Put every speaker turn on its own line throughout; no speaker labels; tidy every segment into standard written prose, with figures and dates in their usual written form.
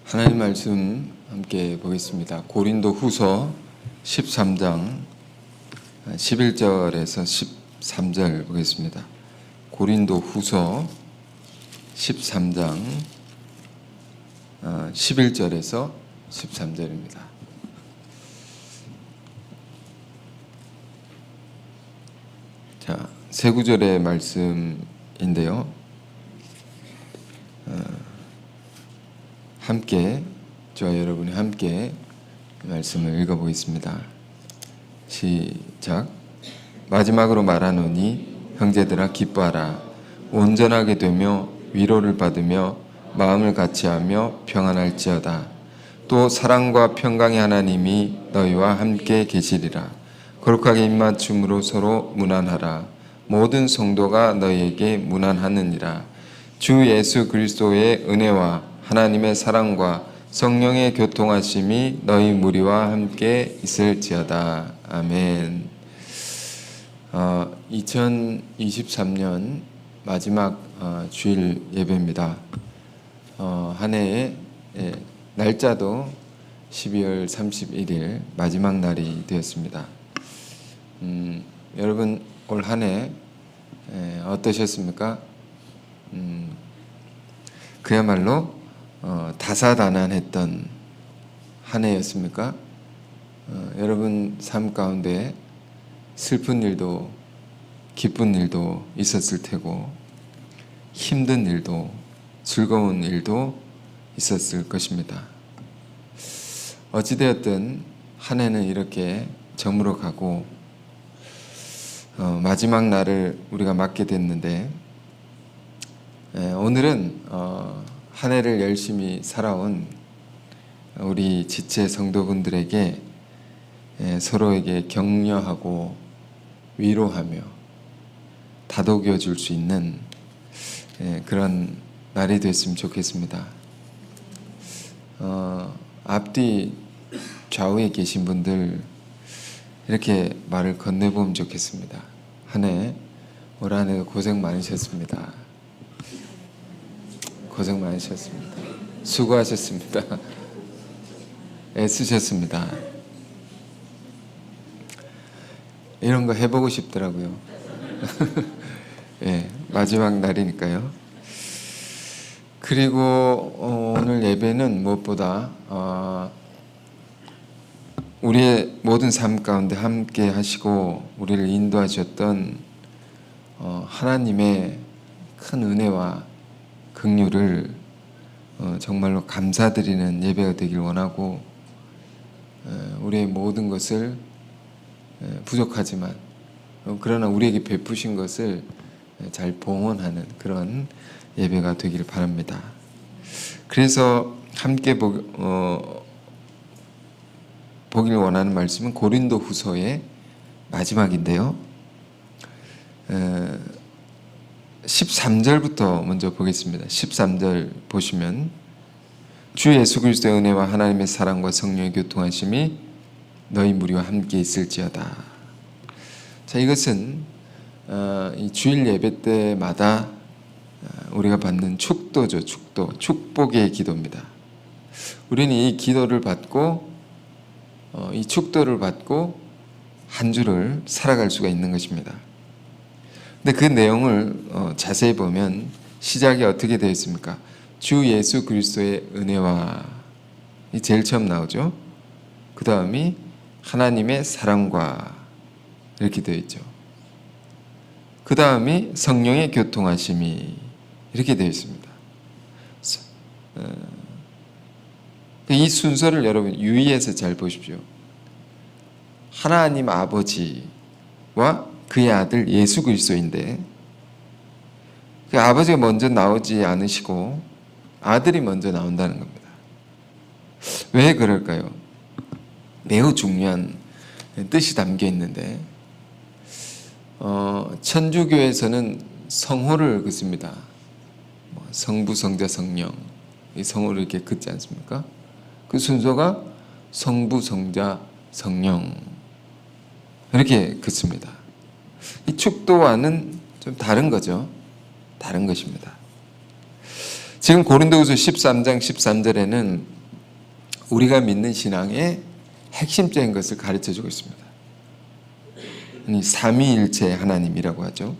하나님 말씀 함께 보겠습니다. 고린도 후서 13장 11절에서 13절 보겠습니다. 고린도 후서 13장 11절에서 13절입니다. 자, 세 구절의 말씀인데요. 함께 저와 여러분이 함께 말씀을 읽어보겠습니다. 시작. 마지막으로 말하노니 형제들아 기뻐하라. 온전하게 되며 위로를 받으며 마음을 같이하며 평안할지어다. 또 사랑과 평강의 하나님이 너희와 함께 계시리라. 거룩하게 입맞춤으로 서로 문안하라. 모든 성도가 너희에게 문안하느니라. 주 예수 그리스도의 은혜와 하나님의 사랑과 성령의 교통하심이 너희 무리와 함께 있을지어다. 아멘. 2023년 마지막 주일 예배입니다. 한 해의 날짜도 12월 31일 마지막 날이 되었습니다. 여러분 올 한 해 어떠셨습니까? 그야말로 다사다난했던 한 해였습니까? 여러분 삶 가운데 슬픈 일도 기쁜 일도 있었을 테고 힘든 일도 즐거운 일도 있었을 것입니다. 어찌되었든 한 해는 이렇게 저물어 가고 마지막 날을 우리가 맞게 됐는데 오늘은 한 해를 열심히 살아온 우리 지체 성도분들에게 서로에게 격려하고 위로하며 다독여 줄 수 있는 그런 날이 됐으면 좋겠습니다. 앞뒤 좌우에 계신 분들 이렇게 말을 건네보면 좋겠습니다. 한 해 올 한 해 고생 많으셨습니다. 고생 많으셨습니다. 수고하셨습니다. 애쓰셨습니다. 이런 거 해보고 싶더라고요. 예, 마지막 날이니까요. 그리고 오늘 예배는 무엇보다 우리의 모든 삶 가운데 함께 하시고 우리를 인도하셨던 하나님의 큰 은혜와 긍휼을 정말로 감사드리는 예배가 되길 원하고 우리의 모든 것을 부족하지만 그러나 우리에게 베푸신 것을 잘 봉헌하는 그런 예배가 되기를 바랍니다. 그래서 함께 보길 원하는 말씀은 고린도 후서의 마지막인데요. 13절부터 먼저 보겠습니다. 13절 보시면 주 예수 그리스도의 은혜와 하나님의 사랑과 성령의 교통하심이 너희 무리와 함께 있을지어다. 자, 이것은 이 주일 예배 때마다 우리가 받는 축도죠. 축복의 기도입니다. 우리는 이 기도를 받고 이 축도를 받고 한 주를 살아갈 수가 있는 것입니다. 근데 그 내용을 자세히 보면 시작이 어떻게 되어 있습니까? 주 예수 그리스도의 은혜와 이 제일 처음 나오죠. 그 다음이 하나님의 사랑과 이렇게 되어 있죠. 그 다음이 성령의 교통하심이 이렇게 되어 있습니다. 이 순서를 여러분 유의해서 잘 보십시오. 하나님 아버지와 그의 아들 예수 그리스도인데 그 아버지가 먼저 나오지 않으시고 아들이 먼저 나온다는 겁니다. 왜 그럴까요? 매우 중요한 뜻이 담겨 있는데 천주교에서는 성호를 긋습니다. 성부, 성자, 성령 이 성호를 이렇게 긋지 않습니까? 그 순서가 성부, 성자, 성령 이렇게 긋습니다. 이 축도와는 좀 다른 거죠. 다른 것입니다. 지금 고린도후서 13장 13절에는 우리가 믿는 신앙의 핵심적인 것을 가르쳐주고 있습니다. 삼위일체 하나님이라고 하죠.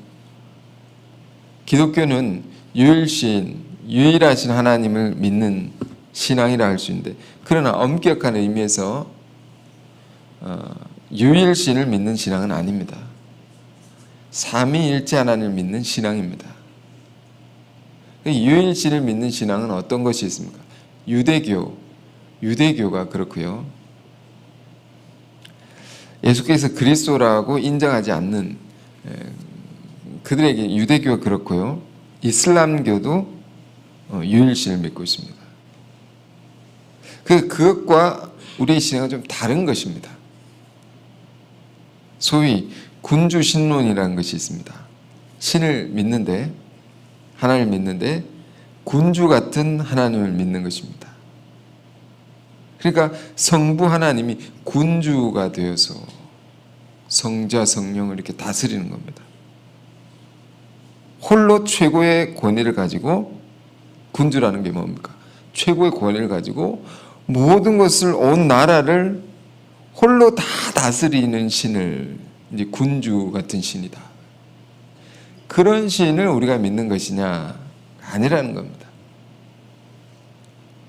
기독교는 유일신, 유일하신 하나님을 믿는 신앙이라 할 수 있는데, 그러나 엄격한 의미에서 유일신을 믿는 신앙은 아닙니다. 삼위일체 하나님을 믿는 신앙입니다. 유일신을 믿는 신앙은 어떤 것이 있습니까? 유대교가 그렇고요. 예수께서 그리스도라고 인정하지 않는 그들에게 유대교가 그렇고요. 이슬람교도 유일신을 믿고 있습니다. 그것과 우리의 신앙은 좀 다른 것입니다. 소위 군주신론이라는 것이 있습니다. 신을 믿는데, 하나님을 믿는데 군주 같은 하나님을 믿는 것입니다. 그러니까 성부 하나님이 군주가 되어서 성자 성령을 이렇게 다스리는 겁니다. 홀로 최고의 권위를 가지고, 군주라는 게 뭡니까? 최고의 권위를 가지고 모든 것을, 온 나라를 홀로 다 다스리는 신을 이제 군주 같은 신이다. 그런 신을 우리가 믿는 것이냐? 아니라는 겁니다.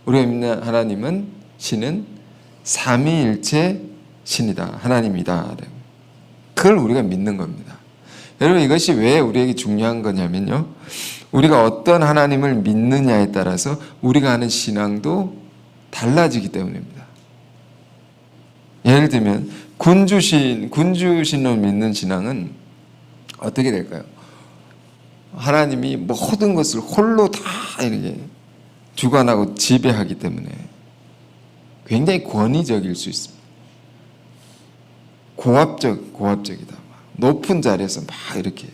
우리가 믿는 하나님은, 신은 삼위일체 신이다. 하나님이다. 그걸 우리가 믿는 겁니다. 여러분, 이것이 왜 우리에게 중요한 거냐면요, 우리가 어떤 하나님을 믿느냐에 따라서 우리가 하는 신앙도 달라지기 때문입니다. 예를 들면 군주신을 믿는 신앙은 어떻게 될까요? 하나님이 모든 것을 홀로 다 이렇게 주관하고 지배하기 때문에 굉장히 권위적일 수 있습니다. 고압적이다. 높은 자리에서 막 이렇게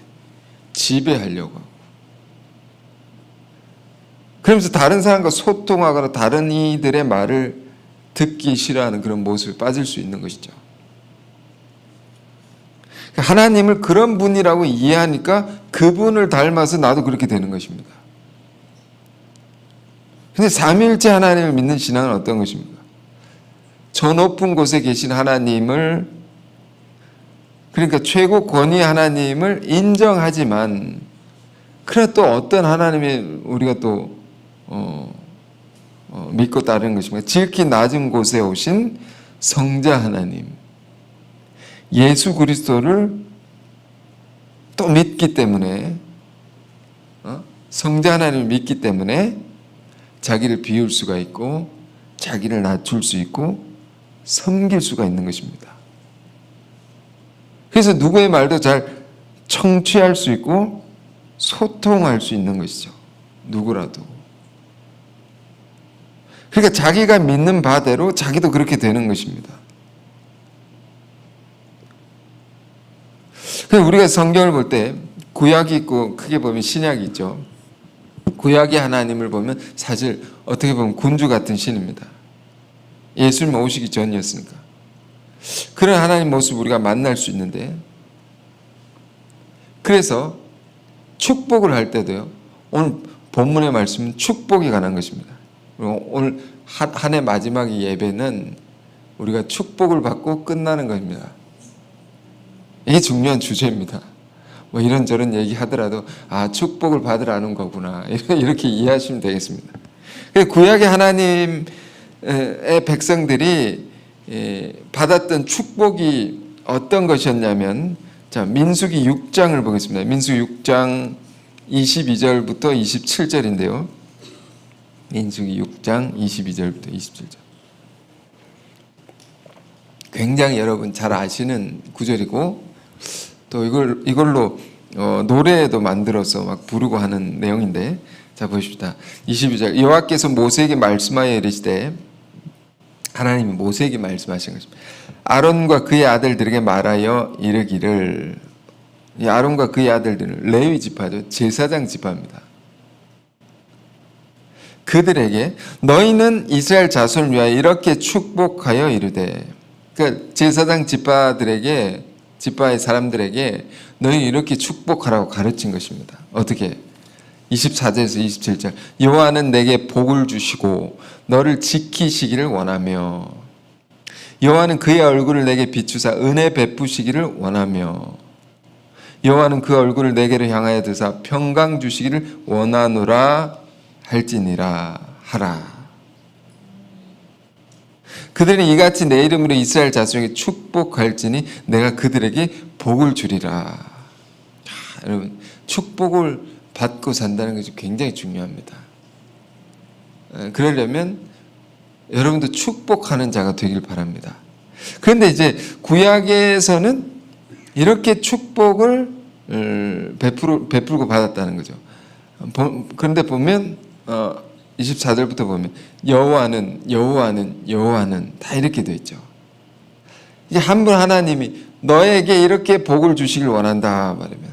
지배하려고 하고, 그러면서 다른 사람과 소통하거나 다른 이들의 말을 듣기 싫어하는 그런 모습에 빠질 수 있는 것이죠. 하나님을 그런 분이라고 이해하니까 그분을 닮아서 나도 그렇게 되는 것입니다. 근데 삼위일체 하나님을 믿는 신앙은 어떤 것입니까? 저 높은 곳에 계신 하나님을, 그러니까 최고 권위 하나님을 인정하지만, 그러나 또 어떤 하나님이 우리가 또 믿고 따르는 것입니까? 지극히 낮은 곳에 오신 성자 하나님, 예수 그리스도를 또 믿기 때문에, 성자 하나님을 믿기 때문에 자기를 비울 수가 있고, 자기를 낮출 수 있고, 섬길 수가 있는 것입니다. 그래서 누구의 말도 잘 청취할 수 있고 소통할 수 있는 것이죠. 누구라도. 그러니까 자기가 믿는 바대로 자기도 그렇게 되는 것입니다. 우리가 성경을 볼 때 구약이 있고 크게 보면 신약이 있죠. 구약의 하나님을 보면 사실 어떻게 보면 군주 같은 신입니다. 예수님 오시기 전이었으니까. 그런 하나님 모습 우리가 만날 수 있는데, 그래서 축복을 할 때도요, 오늘 본문의 말씀은 축복에 관한 것입니다. 오늘 한 해 마지막 예배는 우리가 축복을 받고 끝나는 겁니다. 이게 중요한 주제입니다. 뭐 이런저런 얘기 하더라도 축복을 받으라는 거구나, 이렇게 이해하시면 되겠습니다. 구약의 하나님의 백성들이 받았던 축복이 어떤 것이었냐면, 자, 민수기 6장을 보겠습니다. 민수기 6장 22절부터 27절인데요. 민수기 6장 22절부터 27절. 굉장히 여러분 잘 아시는 구절이고, 또 이걸로 노래도 만들어서 막 부르고 하는 내용인데, 자, 보십시다. 22절. 여호와께서 모세에게 말씀하여 이르시되, 하나님이 모세에게 말씀하신 것입니다. 아론과 그의 아들들에게 말하여 이르기를, 이 아론과 그의 아들들은 레위 지파죠. 제사장 지파입니다. 그들에게 너희는 이스라엘 자손을 위하여 이렇게 축복하여 이르되, 그러니까 제사장 지파들에게, 지파의 사람들에게 너희 이렇게 축복하라고 가르친 것입니다. 어떻게? 24절에서 27절. 여호와는 내게 복을 주시고 너를 지키시기를 원하며 여호와는 그의 얼굴을 내게 비추사 은혜 베푸시기를 원하며 여호와는 그 얼굴을 내게로 향하여 드사 평강 주시기를 원하노라 할지니라 하라. 그들은 이같이 내 이름으로 이스라엘 자손에게 축복할지니 내가 그들에게 복을 주리라. 여러분, 축복을 받고 산다는 것이 굉장히 중요합니다. 그러려면 여러분도 축복하는 자가 되길 바랍니다. 그런데 이제 구약에서는 이렇게 축복을 베풀고 받았다는 거죠. 그런데 보면 24절부터 보면 여호와는 다 이렇게 되어 있죠. 이제 한 분 하나님이 너에게 이렇게 복을 주시길 원한다 말하면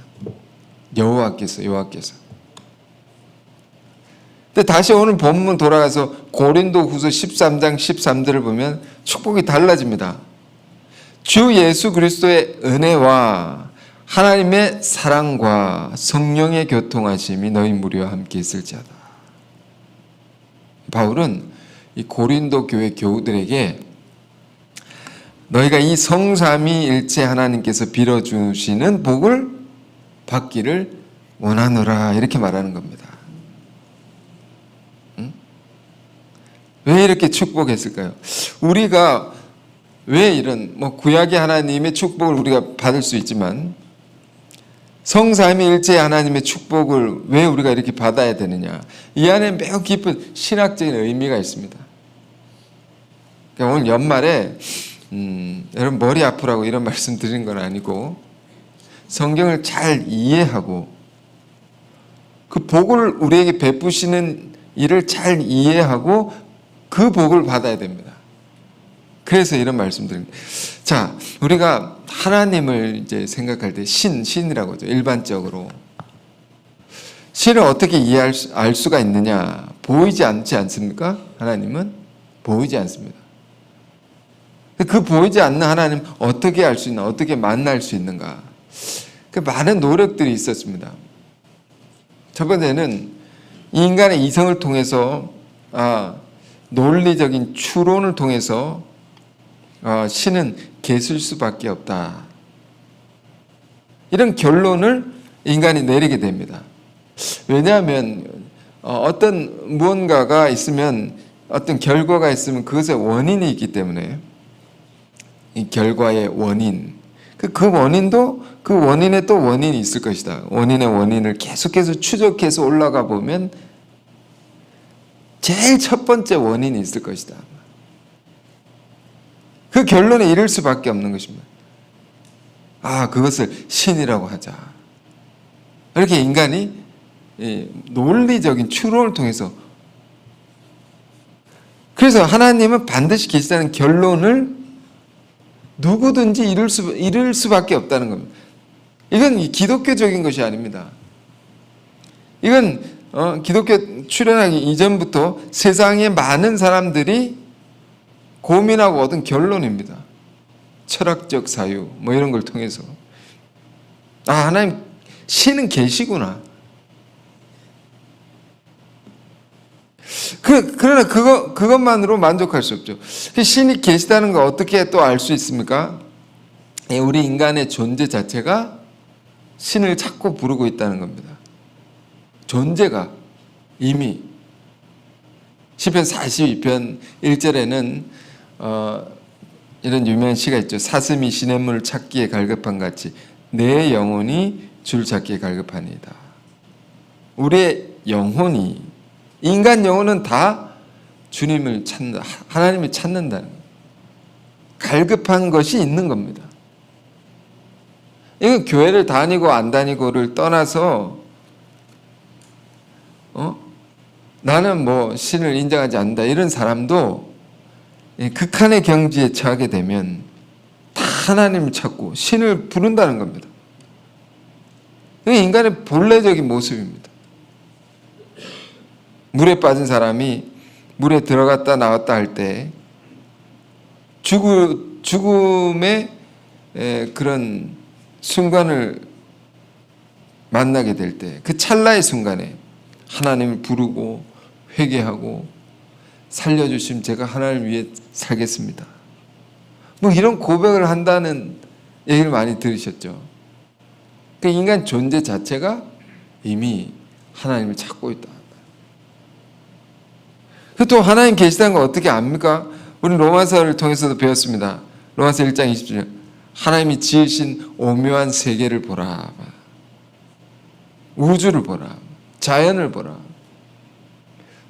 여호와께서. 근데 다시 오늘 본문 돌아가서 고린도후서 13장 13절을 보면 축복이 달라집니다. 주 예수 그리스도의 은혜와 하나님의 사랑과 성령의 교통하심이 너희 무리와 함께 있을지어다. 바울은 이 고린도 교회 교우들에게 너희가 이 성삼위일체 하나님께서 빌어주시는 복을 받기를 원하노라 이렇게 말하는 겁니다. 왜 이렇게 축복했을까요? 우리가 왜 이런 구약의 하나님의 축복을 우리가 받을 수 있지만 성삼위일체 하나님의 축복을 왜 우리가 이렇게 받아야 되느냐? 이 안에 매우 깊은 신학적인 의미가 있습니다. 그러니까 오늘 연말에 여러분 머리 아프라고 이런 말씀 드린 건 아니고 성경을 잘 이해하고 그 복을 우리에게 베푸시는 일을 잘 이해하고 그 복을 받아야 됩니다. 그래서 이런 말씀 드립니다. 자, 우리가 하나님을 이제 생각할 때 신이라고 하죠. 일반적으로. 신을 어떻게 알 수가 있느냐? 보이지 않지 않습니까? 하나님은 보이지 않습니다. 그 보이지 않는 하나님 어떻게 알 수 있나? 어떻게 만날 수 있는가? 그 많은 노력들이 있었습니다. 첫 번째는 인간의 이성을 통해서 논리적인 추론을 통해서 신은 계실 수밖에 없다. 이런 결론을 인간이 내리게 됩니다. 왜냐하면 어떤 무언가가 있으면 어떤 결과가 있으면 그것의 원인이 있기 때문에 이 결과의 원인 그 원인도 그 원인에 또 원인이 있을 것이다. 원인의 원인을 계속해서 추적해서 올라가 보면 제일 첫 번째 원인이 있을 것이다. 그 결론에 이를 수밖에 없는 것입니다. 그것을 신이라고 하자. 이렇게 인간이 논리적인 추론을 통해서 그래서 하나님은 반드시 계시다는 결론을 누구든지 이룰 수밖에 없다는 겁니다. 이건 기독교적인 것이 아닙니다. 이건 기독교 출현하기 이전부터 세상의 많은 사람들이 고민하고 얻은 결론입니다. 철학적 사유 이런 걸 통해서 하나님 신은 계시구나. 그러나 그것만으로 만족할 수 없죠. 신이 계시다는 걸 어떻게 또 알 수 있습니까? 우리 인간의 존재 자체가 신을 찾고 부르고 있다는 겁니다. 존재가 이미 시편 42편 1절에는 이런 유명한 시가 있죠. 사슴이 시냇물을 찾기에 갈급한 같이 내 영혼이 줄 찾기에 갈급하니이다. 우리의 영혼이 인간 영혼은 다 주님을 찾는다. 하나님을 찾는다는 거예요. 갈급한 것이 있는 겁니다. 이건 교회를 다니고 안 다니고를 떠나서 나는 신을 인정하지 않는다 이런 사람도 극한의 경지에 처하게 되면 다 하나님을 찾고 신을 부른다는 겁니다. 이게 인간의 본래적인 모습입니다. 물에 빠진 사람이 물에 들어갔다 나왔다 할 때 죽음의 그런 순간을 만나게 될 때 그 찰나의 순간에 하나님을 부르고 회개하고 살려주시면 제가 하나님을 위해 살겠습니다. 뭐 이런 고백을 한다는 얘기를 많이 들으셨죠. 그 인간 존재 자체가 이미 하나님을 찾고 있다. 또 하나님 계시다는 걸 어떻게 압니까? 우리 로마서를 통해서도 배웠습니다. 로마서 1장 20절 하나님이 지으신 오묘한 세계를 보라. 우주를 보라. 자연을 보라.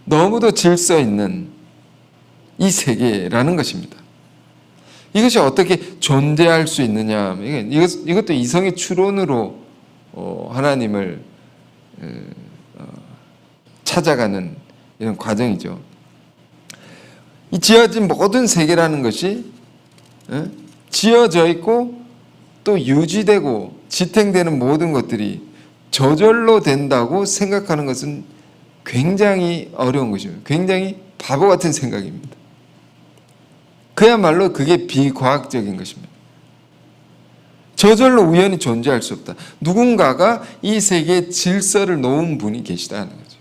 너무도 질서 있는 이 세계라는 것입니다. 이것이 어떻게 존재할 수 있느냐. 이것도 이성의 추론으로 하나님을 찾아가는 이런 과정이죠. 이 지어진 모든 세계라는 것이 지어져 있고 또 유지되고 지탱되는 모든 것들이 저절로 된다고 생각하는 것은 굉장히 어려운 것입니다. 굉장히 바보 같은 생각입니다. 그야말로 그게 비과학적인 것입니다. 저절로 우연히 존재할 수 없다. 누군가가 이 세계에 질서를 놓은 분이 계시다는 거죠.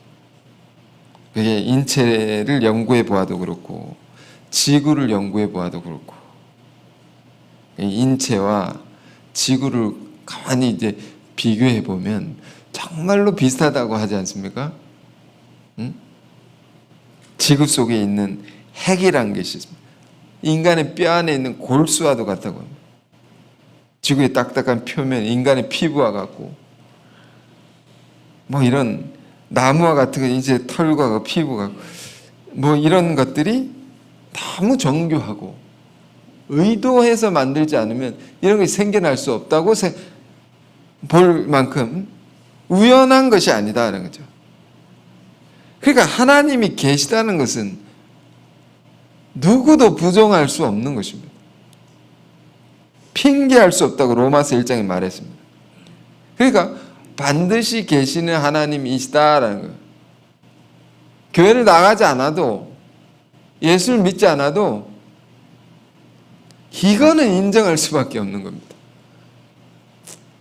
그게 인체를 연구해 보아도 그렇고 지구를 연구해 보아도 그렇고 인체와 지구를 가만히 이제 비교해 보면 정말로 비슷하다고 하지 않습니까? 응? 지구 속에 있는 핵이란 것이 있습니다. 인간의 뼈 안에 있는 골수와도 같다고 합니다. 지구의 딱딱한 표면, 인간의 피부와 같고 뭐 이런 나무와 같은 거 이제 털과 피부가 뭐 이런 것들이 너무 정교하고 의도해서 만들지 않으면 이런 것이 생겨날 수 없다고 볼 만큼 우연한 것이 아니다라는 거죠. 그러니까 하나님이 계시다는 것은 누구도 부정할 수 없는 것입니다. 핑계할 수 없다고 로마서 1장에 말했습니다. 그러니까 반드시 계시는 하나님이시다라는 거예요. 교회를 나가지 않아도 예수를 믿지 않아도 이거는 인정할 수밖에 없는 겁니다.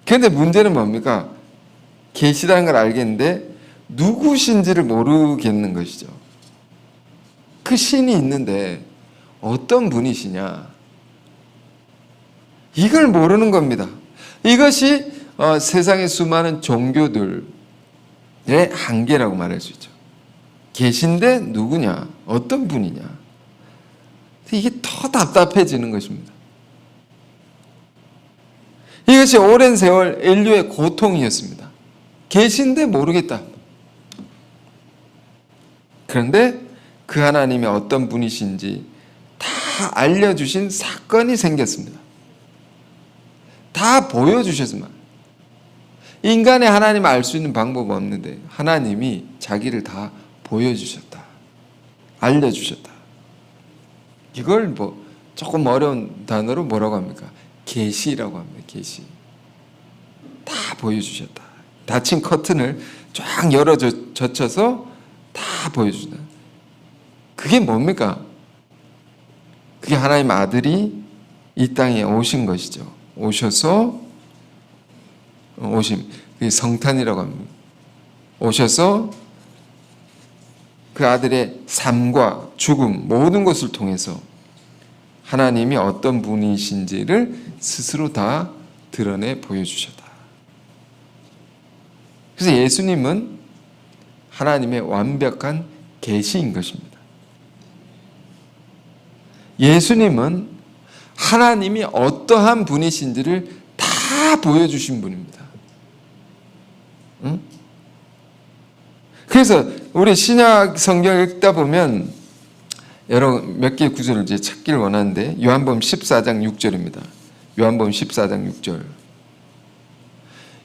그런데 문제는 뭡니까? 계시다는 걸 알겠는데 누구신지를 모르겠는 것이죠. 그 신이 있는데 어떤 분이시냐? 이걸 모르는 겁니다. 이것이 세상의 수많은 종교들의 한계라고 말할 수 있죠. 계신데 누구냐? 어떤 분이냐? 이게 더 답답해지는 것입니다. 이것이 오랜 세월 인류의 고통이었습니다. 계신데 모르겠다. 그런데 그 하나님이 어떤 분이신지 다 알려주신 사건이 생겼습니다. 다 보여주셨지만 인간의 하나님을 알 수 있는 방법은 없는데 하나님이 자기를 다 보여주셨다. 알려주셨다. 이걸 뭐 조금 어려운 단어로 뭐라고 합니까? 계시라고 합니다. 계시. 다 보여주셨다. 닫힌 커튼을 쫙 열어 젖혀서 다 보여주다. 그게 뭡니까? 그게 하나님 아들이 이 땅에 오신 것이죠. 오셔서 그게 성탄이라고 합니다. 오셔서 그 아들의 삶과 죽음 모든 것을 통해서 하나님이 어떤 분이신지를 스스로 다 드러내 보여주셨다. 그래서 예수님은 하나님의 완벽한 계시인 것입니다. 예수님은 하나님이 어떠한 분이신지를 다 보여주신 분입니다. 응? 그래서 우리 신약 성경을 읽다 보면 여러 몇 개의 구절을 이제 찾기를 원하는데 요한복음 14장 6절입니다. 요한복음 14장 6절.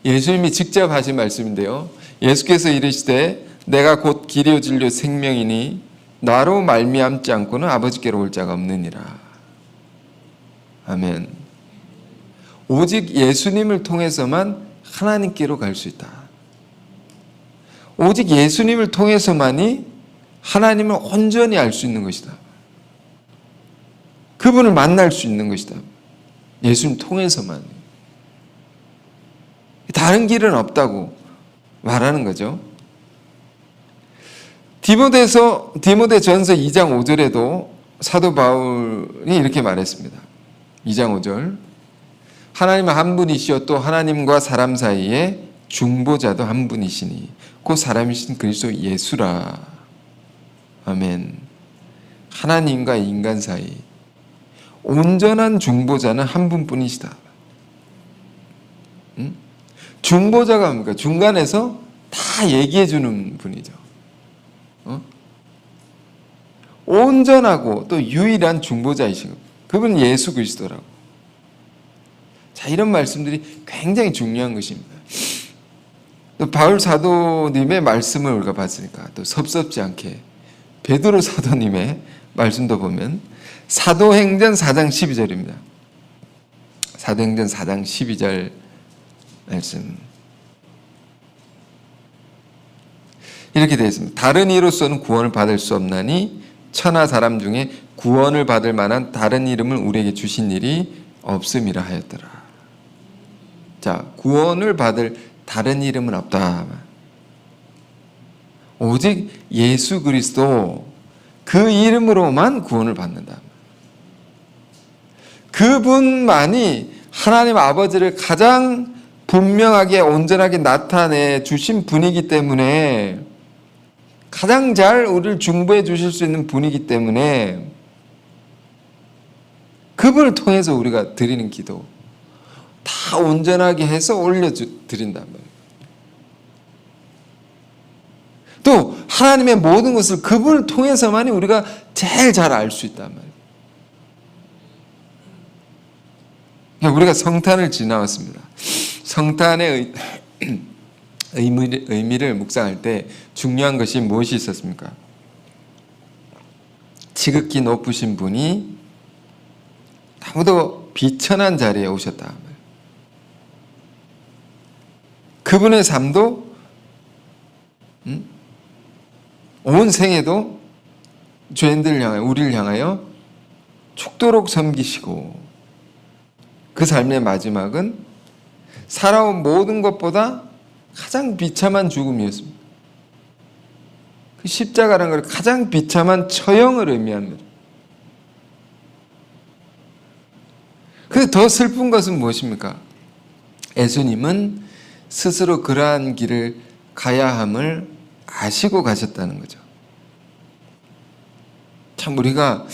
예수님이 직접 하신 말씀인데요. 예수께서 이르시되 내가 곧 길이요 진리요 생명이니 나로 말미암지 않고는 아버지께로 올 자가 없느니라. 아멘. 오직 예수님을 통해서만 하나님께로 갈 수 있다. 오직 예수님을 통해서만이 하나님을 온전히 알 수 있는 것이다. 그분을 만날 수 있는 것이다. 예수님 통해서만. 다른 길은 없다고 말하는 거죠. 디모데전서 2장 5절에도 사도 바울이 이렇게 말했습니다. 2장 5절. 하나님은 한 분이시요 또 하나님과 사람 사이에 중보자도 한 분이시니 그 사람이신 그리스도 예수라. 아멘. 하나님과 인간 사이 온전한 중보자는 한 분뿐이시다. 중보자가 뭡니까? 중간에서 다 얘기해 주는 분이죠. 온전하고 또 유일한 중보자이시고 그분은 예수 그리스도라고. 자, 이런 말씀들이 굉장히 중요한 것입니다. 또 바울 사도님의 말씀을 우리가 봤으니까 또 섭섭지 않게 베드로 사도님의 말씀도 보면 사도행전 4장 12절입니다. 사도행전 4장 12절 말씀 이렇게 되어 있습니다. 다른 이로서는 구원을 받을 수 없나니 천하 사람 중에 구원을 받을 만한 다른 이름을 우리에게 주신 일이 없음이라 하였더라. 자, 구원을 받을 다른 이름은 없다. 오직 예수 그리스도 그 이름으로만 구원을 받는다. 그분만이 하나님 아버지를 가장 분명하게 온전하게 나타내 주신 분이기 때문에 가장 잘 우리를 중보해 주실 수 있는 분이기 때문에 그분을 통해서 우리가 드리는 기도 다 온전하게 해서 올려드린단 말이에요. 또 하나님의 모든 것을 그분을 통해서만이 우리가 제일 잘 알 수 있단 말이에요. 우리가 성탄을 지나왔습니다. 성탄의 의미를 묵상할 때 중요한 것이 무엇이 있었습니까? 지극히 높으신 분이 너무도 비천한 자리에 오셨다. 그분의 삶도 온 생애도 죄인들을 향하여 우리를 향하여 죽도록 섬기시고 그 삶의 마지막은 살아온 모든 것보다 가장 비참한 죽음이었습니다. 그 십자가라는 걸 가장 비참한 처형을 의미합니다. 근데 더 슬픈 것은 무엇입니까? 예수님은 스스로 그러한 길을 가야 함을 아시고 가셨다는 거죠. 참 우리가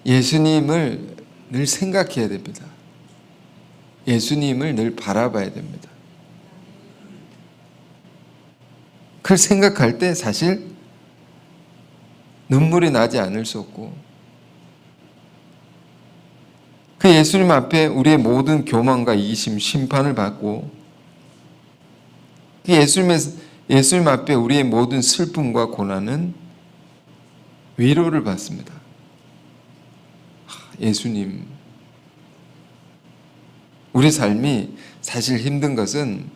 예수님을 늘 생각해야 됩니다. 예수님을 늘 바라봐야 됩니다. 그걸 생각할 때 사실 눈물이 나지 않을 수 없고 그 예수님 앞에 우리의 모든 교만과 이기심, 심판을 받고 그 예수님 앞에 우리의 모든 슬픔과 고난은 위로를 받습니다. 예수님, 우리 삶이 사실 힘든 것은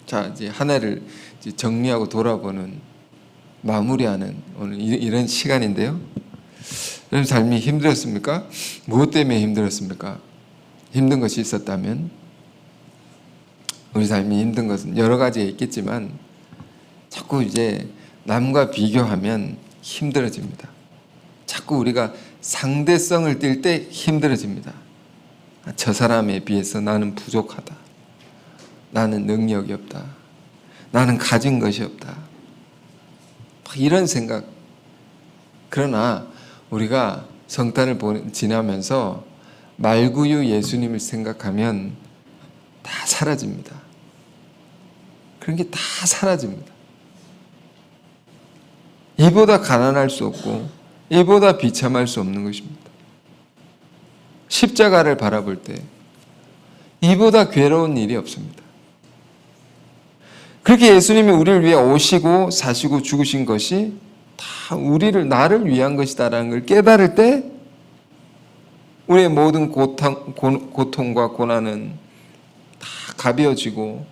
자 이제 한 해를 이제 정리하고 돌아보는 마무리하는 오늘 이런 시간인데요. 여러분 삶이 힘들었습니까? 무엇 때문에 힘들었습니까? 힘든 것이 있었다면 우리 삶이 힘든 것은 여러 가지가 있겠지만 자꾸 이제 남과 비교하면 힘들어집니다. 자꾸 우리가 상대성을 띌 때 힘들어집니다. 저 사람에 비해서 나는 부족하다. 나는 능력이 없다. 나는 가진 것이 없다. 이런 생각. 그러나 우리가 성탄을 지나면서 말구유 예수님을 생각하면 다 사라집니다. 그런 게 다 사라집니다. 이보다 가난할 수 없고 이보다 비참할 수 없는 것입니다. 십자가를 바라볼 때 이보다 괴로운 일이 없습니다. 그렇게 예수님이 우리를 위해 오시고 사시고 죽으신 것이 다 나를 위한 것이다라는 걸 깨달을 때 우리의 모든 고통과 고난은 다 가벼워지고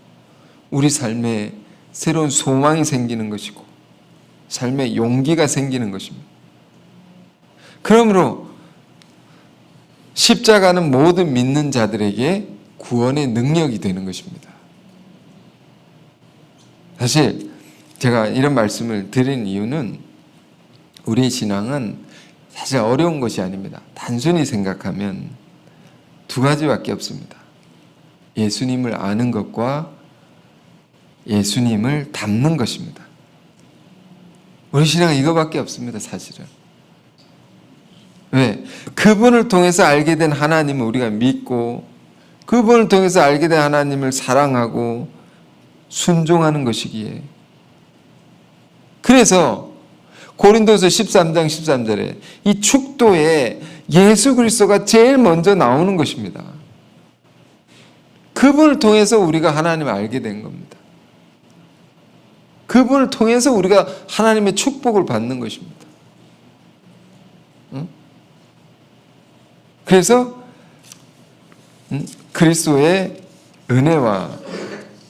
우리 삶에 새로운 소망이 생기는 것이고 삶에 용기가 생기는 것입니다. 그러므로 십자가는 모든 믿는 자들에게 구원의 능력이 되는 것입니다. 사실 제가 이런 말씀을 드린 이유는 우리의 신앙은 사실 어려운 것이 아닙니다. 단순히 생각하면 두 가지밖에 없습니다. 예수님을 아는 것과 예수님을 닮는 것입니다. 우리 신앙은 이거밖에 없습니다, 사실은. 왜? 그분을 통해서 알게 된 하나님을 우리가 믿고, 그분을 통해서 알게 된 하나님을 사랑하고 순종하는 것이기에. 그래서 고린도서 13장 13절에 이 축도에 예수 그리스도가 제일 먼저 나오는 것입니다. 그분을 통해서 우리가 하나님을 알게 된 겁니다. 그분을 통해서 우리가 하나님의 축복을 받는 것입니다. 그래서 그리스도의 은혜와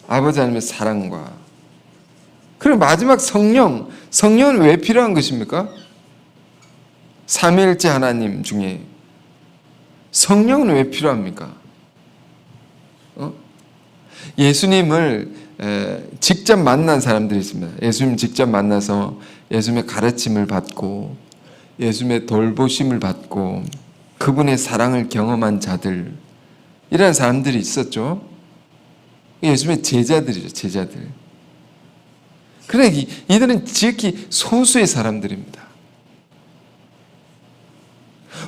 아버지 하나님의 사랑과, 그리고 마지막 성령은 왜 필요한 것입니까? 삼위일체 하나님 중에 성령은 왜 필요합니까? 예수님을 직접 만난 사람들이 있습니다. 예수님 직접 만나서 예수님의 가르침을 받고 예수님의 돌보심을 받고 그분의 사랑을 경험한 자들, 이런 사람들이 있었죠. 예수님의 제자들이죠, 제자들. 그래, 이들은 지극히 소수의 사람들입니다.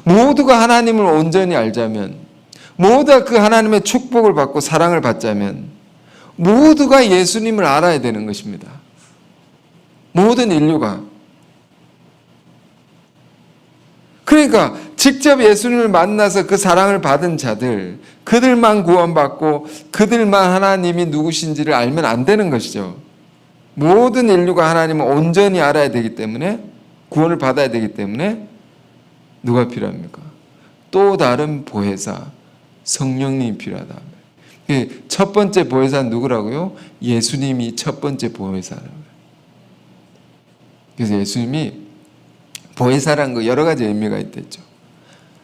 모두가 하나님을 온전히 알자면, 모두가 그 하나님의 축복을 받고 사랑을 받자면 모두가 예수님을 알아야 되는 것입니다. 모든 인류가. 그러니까 직접 예수님을 만나서 그 사랑을 받은 자들, 그들만 구원받고 그들만 하나님이 누구신지를 알면 안 되는 것이죠. 모든 인류가 하나님을 온전히 알아야 되기 때문에, 구원을 받아야 되기 때문에 누가 필요합니까? 또 다른 보혜사, 성령님이 필요하다. 첫 번째 보혜사는 누구라고요? 예수님이 첫 번째 보혜사라고요. 그래서 예수님이 보혜사라는 거 여러 가지 의미가 있댔죠.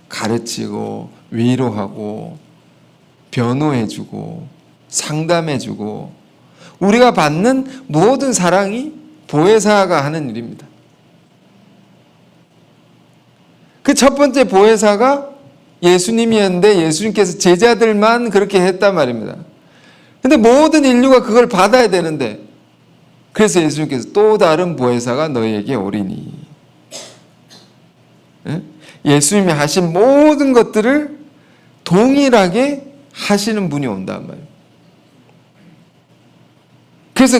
가르치고 위로하고 변호해주고 상담해주고, 우리가 받는 모든 사랑이 보혜사가 하는 일입니다. 그 첫 번째 보혜사가 예수님이었는데 예수님께서 제자들만 그렇게 했단 말입니다. 근데 모든 인류가 그걸 받아야 되는데, 그래서 예수님께서 또 다른 보혜사가 너희에게 오리니. 예수님이 하신 모든 것들을 동일하게 하시는 분이 온단 말이에요. 그래서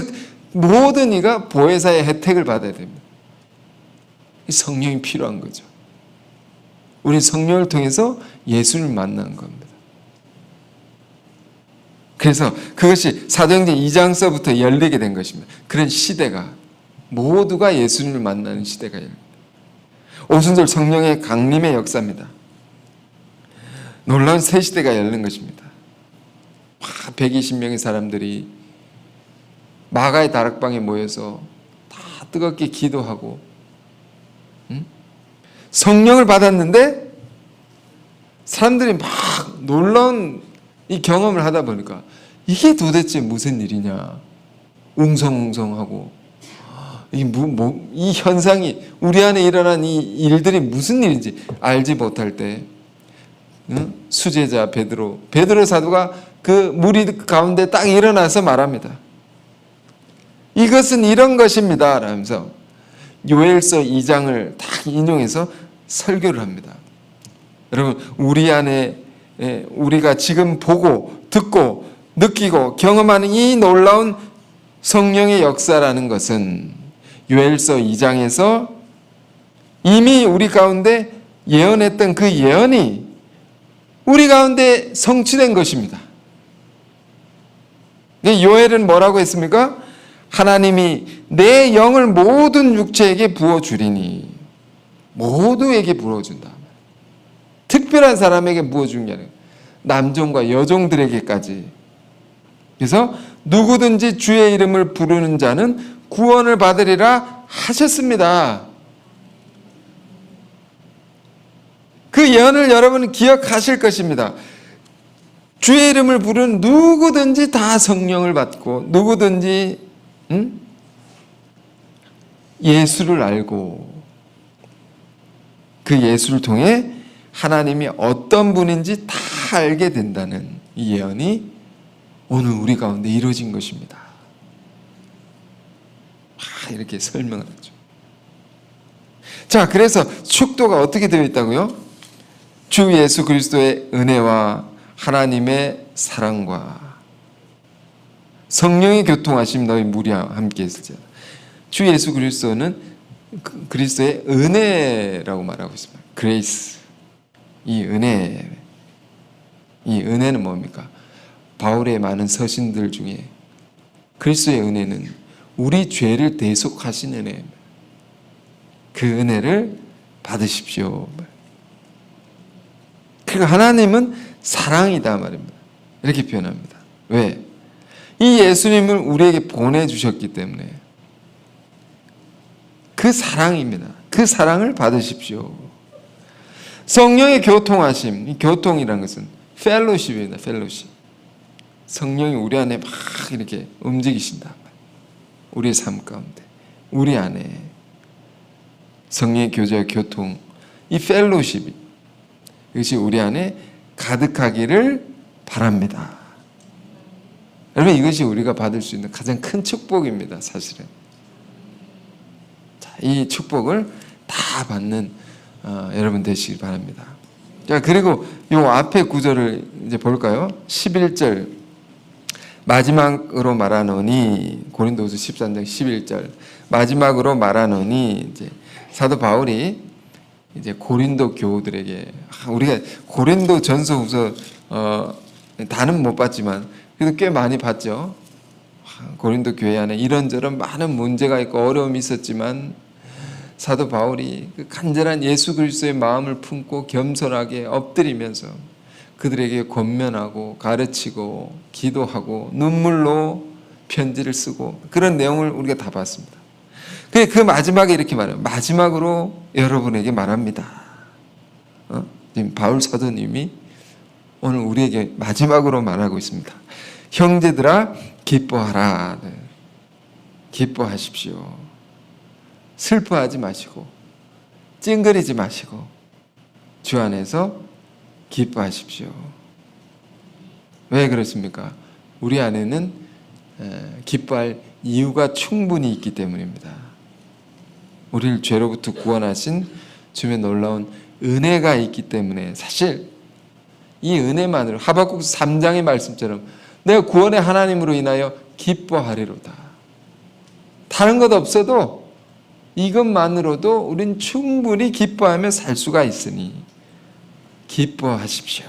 모든 이가 보혜사의 혜택을 받아야 됩니다. 성령이 필요한 거죠. 우리 성령을 통해서 예수를 만난 겁니다. 그래서 그것이 사도행전 2장서부터 열리게 된 것입니다. 그런 시대가, 모두가 예수님을 만나는 시대가 열립니다. 오순절 성령의 강림의 역사입니다. 놀라운 새 시대가 열린 것입니다. 120명의 사람들이 마가의 다락방에 모여서 다 뜨겁게 기도하고 성령을 받았는데, 사람들이 막 놀라운 이 경험을 하다 보니까 이게 도대체 무슨 일이냐, 웅성웅성하고 이 현상이, 우리 안에 일어난 이 일들이 무슨 일인지 알지 못할 때 수제자 베드로 사도가 그 무리 가운데 딱 일어나서 말합니다. 이것은 이런 것입니다 라면서 요엘서 2장을 딱 인용해서 설교를 합니다. 여러분, 우리 안에 우리가 지금 보고 듣고 느끼고 경험하는 이 놀라운 성령의 역사라는 것은 요엘서 2장에서 이미 우리 가운데 예언했던 그 예언이 우리 가운데 성취된 것입니다. 요엘은 뭐라고 했습니까? 하나님이 내 영을 모든 육체에게 부어주리니, 모두에게 부어준다. 특별한 사람에게 부어준 게 아니라 남종과 여종들에게까지. 그래서 누구든지 주의 이름을 부르는 자는 구원을 받으리라 하셨습니다. 그 예언을 여러분은 기억하실 것입니다. 주의 이름을 부르는 누구든지 다 성령을 받고, 누구든지 예수를 알고 그 예수를 통해 하나님이 어떤 분인지 다 알게 된다는 이 예언이 오늘 우리 가운데 이루어진 것입니다. 이렇게 설명을 하죠. 자, 그래서 축도가 어떻게 되어 있다고요? 주 예수 그리스도의 은혜와 하나님의 사랑과 성령의 교통하심 너희 무리와 함께 있을지어다. 주 예수 그리스도는 그리스도의 은혜라고 말하고 있습니다. 그레이스. 이 은혜는 뭡니까? 바울의 많은 서신들 중에 그리스도의 은혜는 우리 죄를 대속하신 은혜입니다. 그 은혜를 받으십시오. 그리고 하나님은 사랑이다 말입니다. 이렇게 표현합니다. 왜? 이 예수님을 우리에게 보내주셨기 때문에 그 사랑입니다. 그 사랑을 받으십시오. 성령의 교통하심, 이 교통이라는 것은 펠로십입니다. 펠로십. 성령이 우리 안에 막 이렇게 움직이신다. 우리의 삶 가운데, 우리 안에 성령의 교제와 교통, 이 펠로십이 이것이 우리 안에 가득하기를 바랍니다. 여러분, 이것이 우리가 받을 수 있는 가장 큰 축복입니다. 사실은. 자, 이 축복을 다 받는 여러분 되시길 바랍니다. 자, 그리고 이 앞에 구절을 이제 볼까요? 11절 마지막으로 말하노니, 고린도후서 13장 11절 마지막으로 말하노니, 이제 사도 바울이 이제 고린도 교우들에게, 우리가 고린도 전서후서 다는 못 봤지만 그래도 꽤 많이 봤죠. 고린도 교회 안에 이런저런 많은 문제가 있고 어려움이 있었지만 사도 바울이 그 간절한 예수 그리스도의 마음을 품고 겸손하게 엎드리면서 그들에게 권면하고 가르치고 기도하고 눈물로 편지를 쓰고 그런 내용을 우리가 다 봤습니다. 그 마지막에 이렇게 말해요. 마지막으로 여러분에게 말합니다. 지금 바울 사도님이 오늘 우리에게 마지막으로 말하고 있습니다. 형제들아 기뻐하라. 네. 기뻐하십시오. 슬퍼하지 마시고 찡그리지 마시고 주 안에서 기뻐하십시오. 왜 그렇습니까? 우리 안에는 기뻐할 이유가 충분히 있기 때문입니다. 우리를 죄로부터 구원하신 주의 놀라운 은혜가 있기 때문에, 사실 이 은혜만으로 하박국서 3장의 말씀처럼 내가 구원의 하나님으로 인하여 기뻐하리로다. 다른 것 없어도 이것만으로도 우린 충분히 기뻐하며 살 수가 있으니 기뻐하십시오.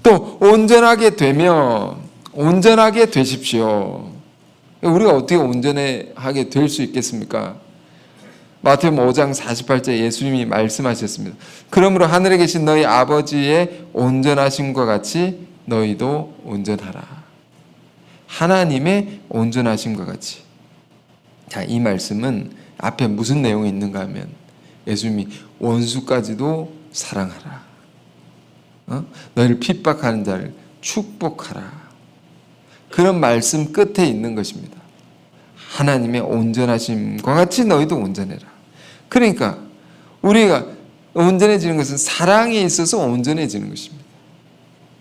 또 온전하게 되며 온전하게 되십시오. 우리가 어떻게 온전하게 될 수 있겠습니까? 마태복음 5장 48절 예수님이 말씀하셨습니다. 그러므로 하늘에 계신 너희 아버지의 온전하심과 같이 너희도 온전하라. 하나님의 온전하심과 같이. 자, 이 말씀은 앞에 무슨 내용이 있는가 하면 예수님이 원수까지도 사랑하라. 너희를 핍박하는 자를 축복하라. 그런 말씀 끝에 있는 것입니다. 하나님의 온전하심과 같이 너희도 온전해라. 그러니까 우리가 온전해지는 것은 사랑에 있어서 온전해지는 것입니다.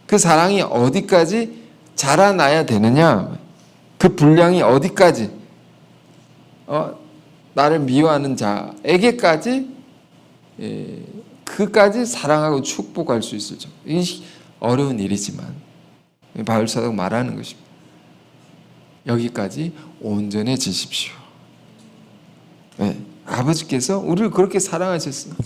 그 사랑이 어디까지 자라나야 되느냐? 그 분량이 어디까지? 나를 미워하는 자에게까지 그까지 사랑하고 축복할 수 있을죠. 이게 어려운 일이지만 바울 사도가 말하는 것입니다. 여기까지 온전해지십시오. 네. 아버지께서 우리를 그렇게 사랑하셨으니까,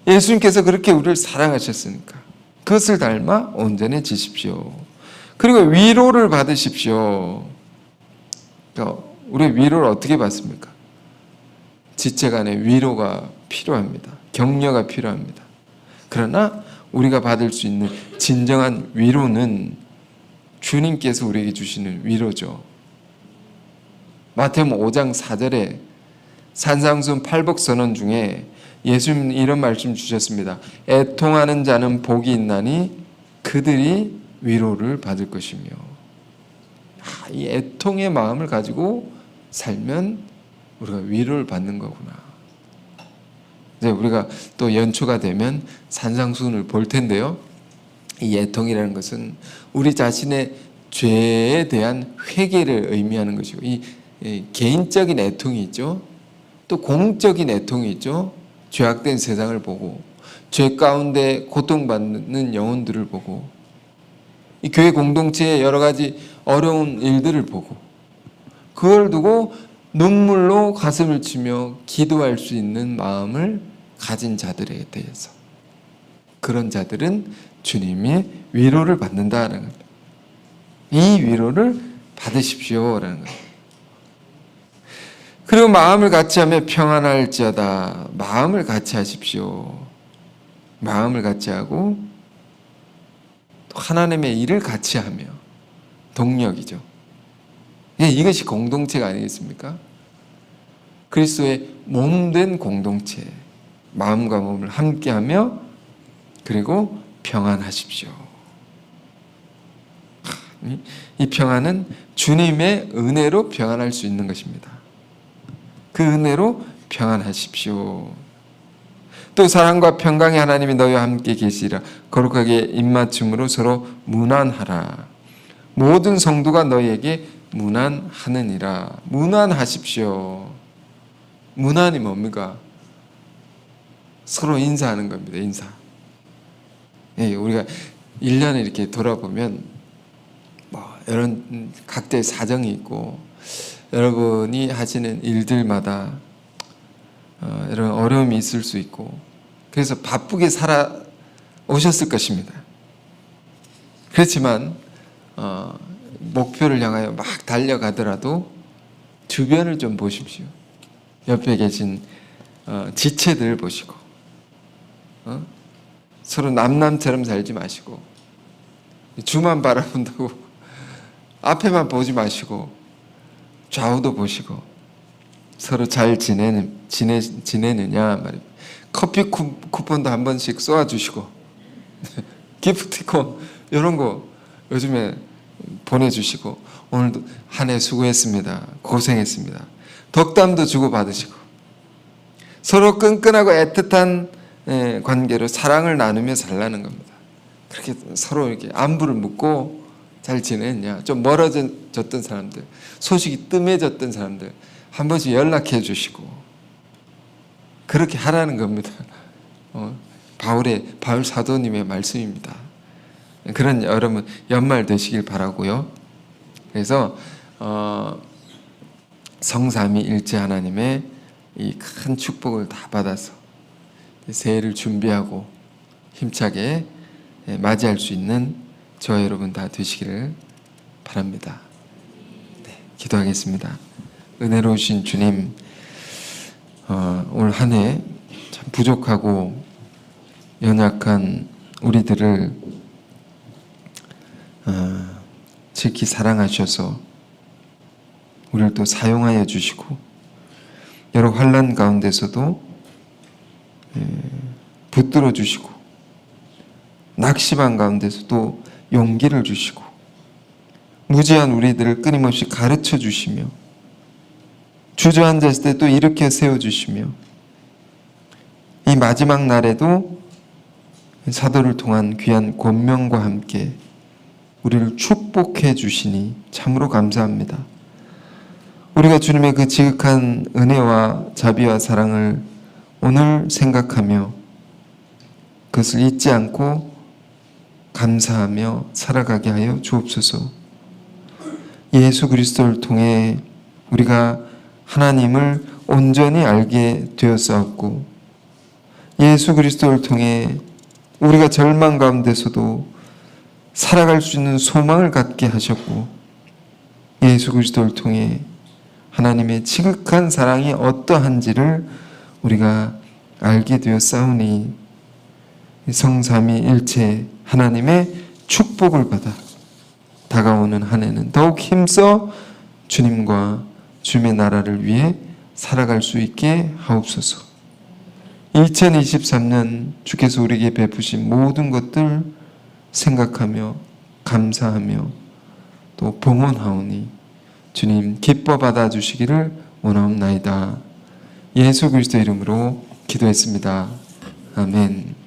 예수님께서 그렇게 우리를 사랑하셨으니까 그것을 닮아 온전해지십시오. 그리고 위로를 받으십시오. 우리 위로를 어떻게 받습니까? 지체간에 위로가 필요합니다. 격려가 필요합니다. 그러나 우리가 받을 수 있는 진정한 위로는 주님께서 우리에게 주시는 위로죠. 마태복음 5장 4절에 산상수훈 팔복선언 중에 예수님 이런 말씀 주셨습니다. 애통하는 자는 복이 있나니 그들이 위로를 받을 것이며. 이 애통의 마음을 가지고 살면 우리가 위로를 받는 거구나. 이제 우리가 또 연초가 되면 산상수훈을 볼 텐데요. 이 애통이라는 것은 우리 자신의 죄에 대한 회개를 의미하는 것이고, 이 개인적인 애통이 있죠. 또 공적인 애통이 있죠. 죄악된 세상을 보고 죄 가운데 고통받는 영혼들을 보고 이 교회 공동체의 여러 가지 어려운 일들을 보고 그걸 두고 눈물로 가슴을 치며 기도할 수 있는 마음을 가진 자들에 대해서, 그런 자들은 주님의 위로를 받는다라는 겁니다. 이 위로를 받으십시오라는 거예요. 그리고 마음을 같이 하며 평안할지어다. 마음을 같이 하십시오. 마음을 같이 하고 또 하나님의 일을 같이 하며, 동력이죠. 이것이 공동체가 아니겠습니까? 그리스도의 몸된 공동체, 마음과 몸을 함께하며 그리고 평안하십시오. 이 평안은 주님의 은혜로 평안할 수 있는 것입니다. 그 은혜로 평안하십시오. 또 사랑과 평강의 하나님이 너희와 함께 계시리라. 거룩하게 입맞춤으로 서로 문안하라. 모든 성도가 너희에게 문안하느니라. 문안하십시오. 문안이 뭡니까? 서로 인사하는 겁니다. 인사. 우리가 1년을 이렇게 돌아보면 이런 각자의 사정이 있고 여러분이 하시는 일들마다 이런 어려움이 있을 수 있고, 그래서 바쁘게 살아오셨을 것입니다. 그렇지만 목표를 향하여 막 달려가더라도 주변을 좀 보십시오. 옆에 계신 지체들을 보시고 서로 남남처럼 살지 마시고 주만 바라본다고 앞에만 보지 마시고 좌우도 보시고 서로 잘 지내느냐 말입니다. 커피 쿠폰도 한 번씩 쏘아주시고 기프티콘 이런 거 요즘에 보내주시고, 오늘도 한 해 수고했습니다. 고생했습니다. 덕담도 주고받으시고 서로 끈끈하고 애틋한 관계로 사랑을 나누며 살라는 겁니다. 그렇게 서로 이렇게 안부를 묻고 잘 지냈냐, 좀 멀어졌던 사람들, 소식이 뜸해졌던 사람들 한 번씩 연락해 주시고 그렇게 하라는 겁니다. 바울 사도님의 말씀입니다. 그런 여러분 연말 되시길 바라고요. 그래서 성삼위일체 하나님의 이 큰 축복을 다 받아서 새해를 준비하고 힘차게 맞이할 수 있는 저와 여러분 다 되시기를 바랍니다. 기도하겠습니다. 은혜로우신 주님, 올 한 해 참 부족하고 연약한 우리들을 지키 사랑하셔서 우리를 또 사용하여 주시고, 여러 환난 가운데서도 붙들어 주시고, 낙심한 가운데서도 용기를 주시고, 무지한 우리들을 끊임없이 가르쳐 주시며, 주저앉았을 때 또 일으켜 세워주시며, 이 마지막 날에도 사도를 통한 귀한 권명과 함께 우리를 축복해 주시니 참으로 감사합니다. 우리가 주님의 그 지극한 은혜와 자비와 사랑을 오늘 생각하며 그것을 잊지 않고 감사하며 살아가게 하여 주옵소서. 예수 그리스도를 통해 우리가 하나님을 온전히 알게 되었사옵고, 예수 그리스도를 통해 우리가 절망 가운데서도 살아갈 수 있는 소망을 갖게 하셨고, 예수 그리스도를 통해 하나님의 지극한 사랑이 어떠한지를 우리가 알게 되었사오니, 성삼위일체 하나님의 축복을 받아 다가오는 한 해는 더욱 힘써 주님과 주님의 나라를 위해 살아갈 수 있게 하옵소서. 2023년 주께서 우리에게 베푸신 모든 것들 생각하며 감사하며 또 봉헌하오니 주님 기뻐 받아주시기를 원하옵나이다. 예수 그리스도 이름으로 기도했습니다. 아멘.